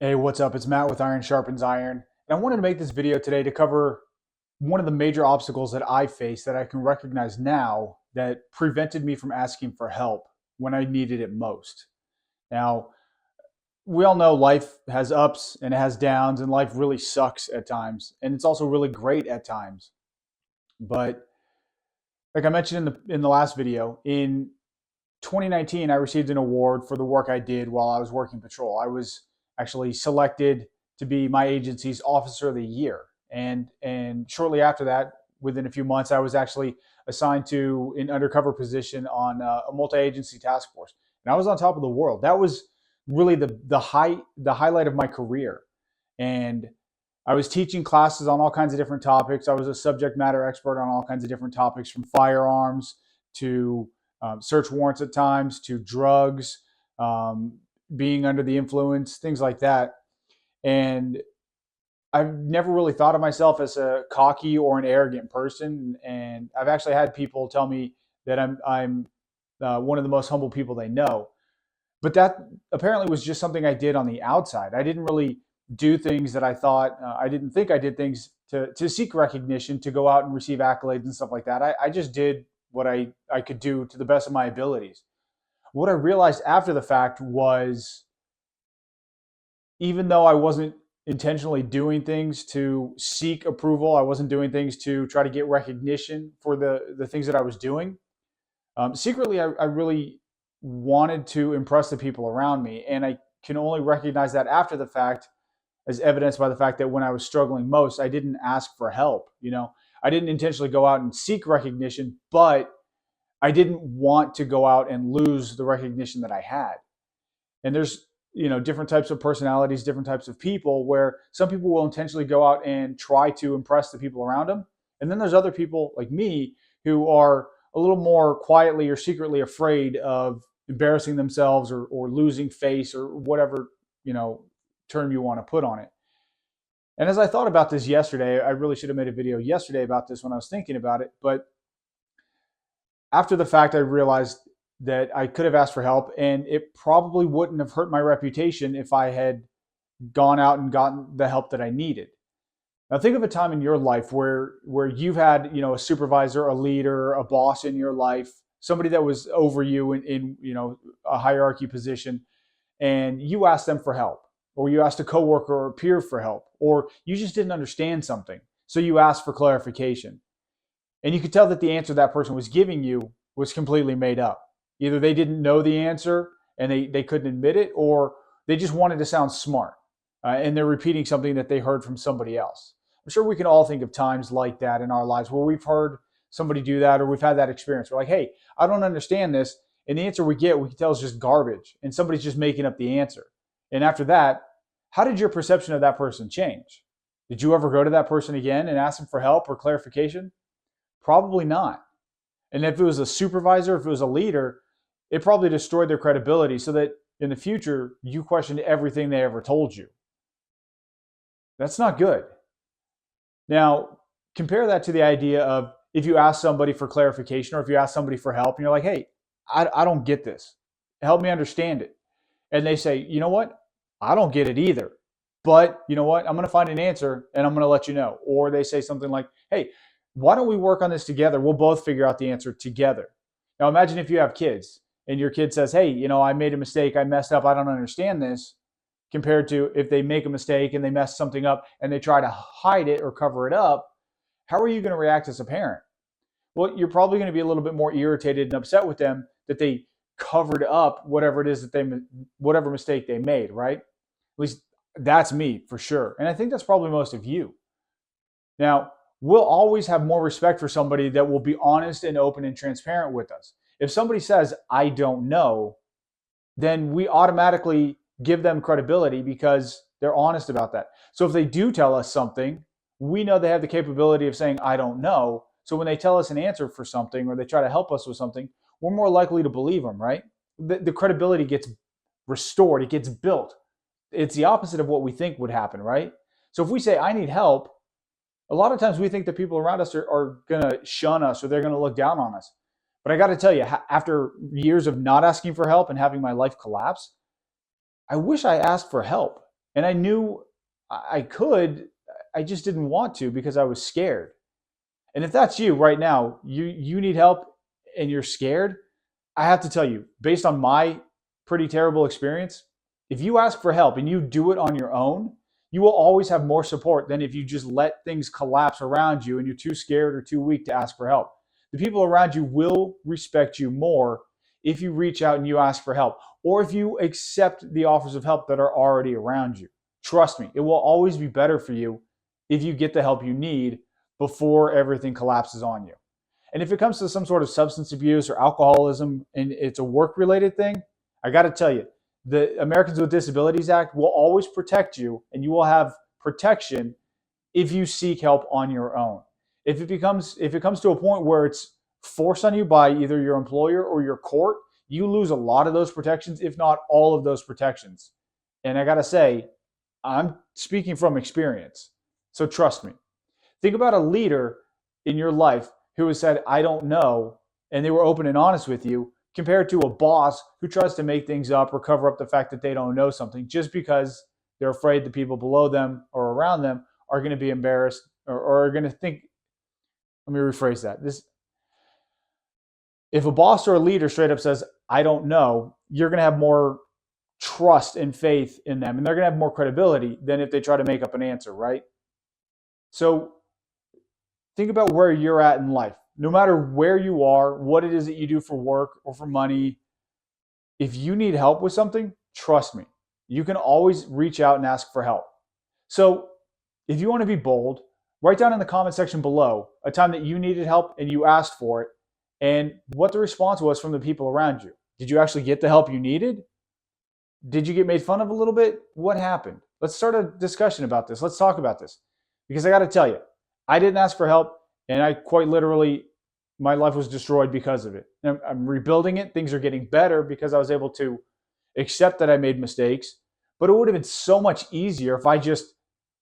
Hey, what's up? It's Matt with Iron Sharpens Iron. And I wanted to make this video today to cover one of the major obstacles that I face that I can recognize now that prevented me from asking for help when I needed it most. Now, we all know life has ups and it has downs, and life really sucks at times. And it's also really great at times. But like I mentioned in the last video, in 2019, I received an award for the work I did while I was working patrol. I was actually selected to be my agency's Officer of the Year. And shortly after that, within a few months, I was actually assigned to an undercover position on a multi-agency task force. And I was on top of the world. That was really the highlight of my career. And I was teaching classes on all kinds of different topics. I was a subject matter expert on all kinds of different topics, from firearms to search warrants at times, to drugs, um, being under the influence, things like that. And I've never really thought of myself as a cocky or an arrogant person. And I've actually had people tell me that I'm one of the most humble people they know. But that apparently was just something I did on the outside. I didn't really do things that I didn't think I did things to seek recognition, to go out and receive accolades and stuff like that. I just did what I could do to the best of my abilities. What I realized after the fact was, even though I wasn't intentionally doing things to seek approval, I wasn't doing things to try to get recognition for the things that I was doing. Secretly, I really wanted to impress the people around me. And I can only recognize that after the fact, as evidenced by the fact that when I was struggling most, I didn't ask for help. I didn't intentionally go out and seek recognition, but I didn't want to go out and lose the recognition that I had. And there's, different types of personalities, different types of people, where some people will intentionally go out and try to impress the people around them. And then there's other people like me who are a little more quietly or secretly afraid of embarrassing themselves, or losing face, or whatever, term you want to put on it. And as I thought about this yesterday, I really should have made a video yesterday about this when I was thinking about it. But after the fact, I realized that I could have asked for help, and it probably wouldn't have hurt my reputation if I had gone out and gotten the help that I needed. Now, think of a time in your life where you've had, a supervisor, a leader, a boss in your life, somebody that was over you in a hierarchy position, and you asked them for help, or you asked a coworker or a peer for help, or you just didn't understand something, so you asked for clarification. And you could tell that the answer that person was giving you was completely made up. Either they didn't know the answer and they couldn't admit it, or they just wanted to sound smart, and they're repeating something that they heard from somebody else. I'm sure we can all think of times like that in our lives where we've heard somebody do that, or we've had that experience. We're like, hey, I don't understand this. And the answer we can tell is just garbage, and somebody's just making up the answer. And after that, how did your perception of that person change? Did you ever go to that person again and ask them for help or clarification? Probably not. And if it was a supervisor, if it was a leader, it probably destroyed their credibility, so that in the future, you questioned everything they ever told you. That's not good. Now, compare that to the idea of, if you ask somebody for clarification, or if you ask somebody for help and you're like, hey, I don't get this. Help me understand it. And they say, you know what? I don't get it either. But you know what? I'm going to find an answer and I'm going to let you know. Or they say something like, hey, why don't we work on this together? We'll both figure out the answer together. Now, imagine if you have kids and your kid says, hey, I made a mistake. I messed up. I don't understand this. Compared to if they make a mistake and they mess something up and they try to hide it or cover it up, how are you going to react as a parent? Well, you're probably going to be a little bit more irritated and upset with them that they covered up whatever it is whatever mistake they made, right? At least that's me for sure. And I think that's probably most of you. Now, we'll always have more respect for somebody that will be honest and open and transparent with us. If somebody says, I don't know, then we automatically give them credibility because they're honest about that. So if they do tell us something, we know they have the capability of saying, I don't know. So when they tell us an answer for something, or they try to help us with something, we're more likely to believe them, right? The credibility gets restored, it gets built. It's the opposite of what we think would happen, right? So if we say, I need help, a lot of times we think the people around us are going to shun us, or they're going to look down on us. But I got to tell you, after years of not asking for help and having my life collapse, I wish I asked for help. And I knew I could, I just didn't want to because I was scared. And if that's you right now, you need help and you're scared, I have to tell you, based on my pretty terrible experience, if you ask for help and you do it on your own, you will always have more support than if you just let things collapse around you and you're too scared or too weak to ask for help. The people around you will respect you more if you reach out and you ask for help, or if you accept the offers of help that are already around you. Trust me, it will always be better for you if you get the help you need before everything collapses on you. And if it comes to some sort of substance abuse or alcoholism and it's a work related thing, I got to tell you, the Americans with Disabilities Act will always protect you and you will have protection if you seek help on your own. If it comes to a point where it's forced on you by either your employer or your court, you lose a lot of those protections, if not all of those protections. And I got to say, I'm speaking from experience. So trust me. Think about a leader in your life who has said, I don't know, and they were open and honest with you, compared to a boss who tries to make things up or cover up the fact that they don't know something just because they're afraid the people below them or around them are going to be embarrassed or are going to think. Let me rephrase that. If a boss or a leader straight up says, I don't know, you're going to have more trust and faith in them, and they're going to have more credibility than if they try to make up an answer, right? So think about where you're at in life. No matter where you are, what it is that you do for work or for money, if you need help with something, trust me, you can always reach out and ask for help. So if you want to be bold, write down in the comment section below a time that you needed help and you asked for it and what the response was from the people around you. Did you actually get the help you needed? Did you get made fun of a little bit? What happened? Let's start a discussion about this. Let's talk about this. Because I got to tell you, I didn't ask for help, and I quite literally, my life was destroyed because of it. I'm rebuilding it. Things are getting better because I was able to accept that I made mistakes. But it would have been so much easier if I just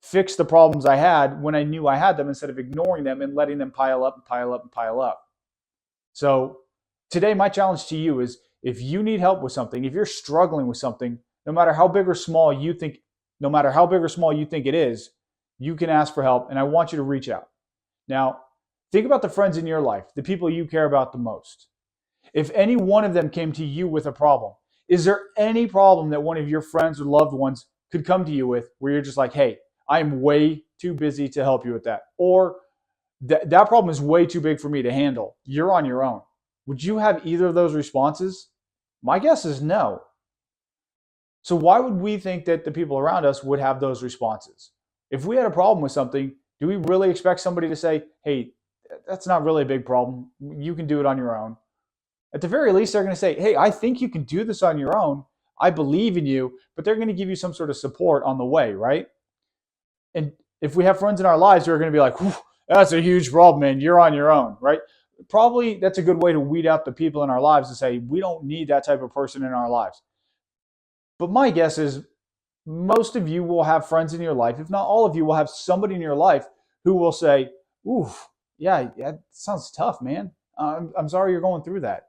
fixed the problems I had when I knew I had them instead of ignoring them and letting them pile up and pile up and pile up. So today, my challenge to you is if you need help with something, if you're struggling with something, no matter how big or small you think, no matter how big or small you think it is, you can ask for help, and I want you to reach out. Now, think about the friends in your life, the people you care about the most. If any one of them came to you with a problem, is there any problem that one of your friends or loved ones could come to you with where you're just like, hey, I'm way too busy to help you with that? Or that problem is way too big for me to handle. You're on your own. Would you have either of those responses? My guess is no. So why would we think that the people around us would have those responses? If we had a problem with something, do we really expect somebody to say, hey, that's not really a big problem. You can do it on your own. At the very least, they're going to say, hey, I think you can do this on your own. I believe in you, but they're going to give you some sort of support on the way, right? And if we have friends in our lives who are going to be like, that's a huge problem, man, you're on your own, right? Probably that's a good way to weed out the people in our lives to say, we don't need that type of person in our lives. But my guess is most of you will have friends in your life, if not all of you will have somebody in your life who will say, ooh, yeah, that sounds tough, man. I'm sorry you're going through that.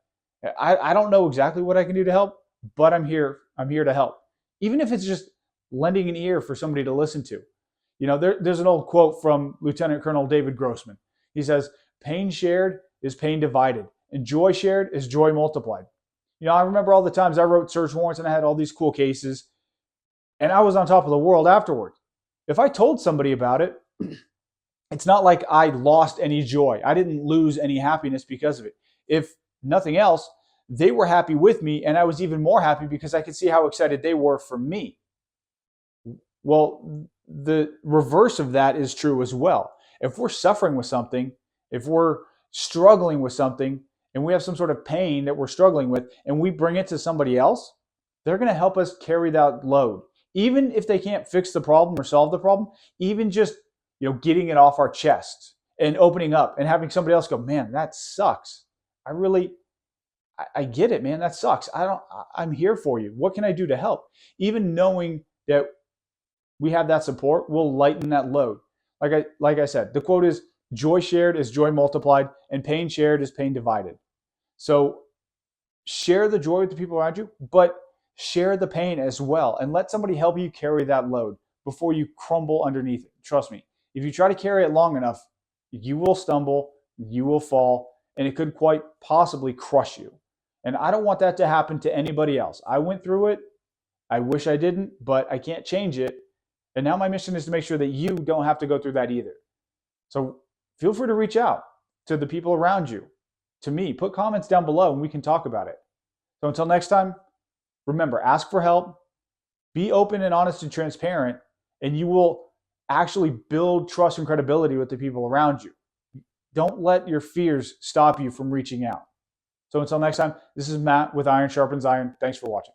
I don't know exactly what I can do to help, but I'm here. I'm here to help. Even if it's just lending an ear for somebody to listen to. You know, there's an old quote from Lieutenant Colonel David Grossman. He says, pain shared is pain divided, and joy shared is joy multiplied. You know, I remember all the times I wrote search warrants and I had all these cool cases, and I was on top of the world afterward. If I told somebody about it, it's not like I lost any joy. I didn't lose any happiness because of it. If nothing else, they were happy with me, and I was even more happy because I could see how excited they were for me. Well, the reverse of that is true as well. If we're suffering with something, if we're struggling with something, and we have some sort of pain that we're struggling with, and we bring it to somebody else, they're going to help us carry that load. Even if they can't fix the problem or solve the problem, even just getting it off our chest and opening up and having somebody else go, man, that sucks. I get it, man. That sucks. I'm here for you. What can I do to help? Even knowing that we have that support will lighten that load. Like I said, the quote is, joy shared is joy multiplied, and pain shared is pain divided. So share the joy with the people around you, but share the pain as well and let somebody help you carry that load before you crumble underneath it. Trust me, if you try to carry it long enough, you will stumble, you will fall, and it could quite possibly crush you. And I don't want that to happen to anybody else. I went through it. I wish I didn't, but I can't change it. And now my mission is to make sure that you don't have to go through that either. So feel free to reach out to the people around you, to me. Put comments down below and we can talk about it. So until next time, remember, ask for help, be open and honest and transparent, and you will actually build trust and credibility with the people around you. Don't let your fears stop you from reaching out. So until next time, this is Matt with Iron Sharpens Iron. Thanks for watching.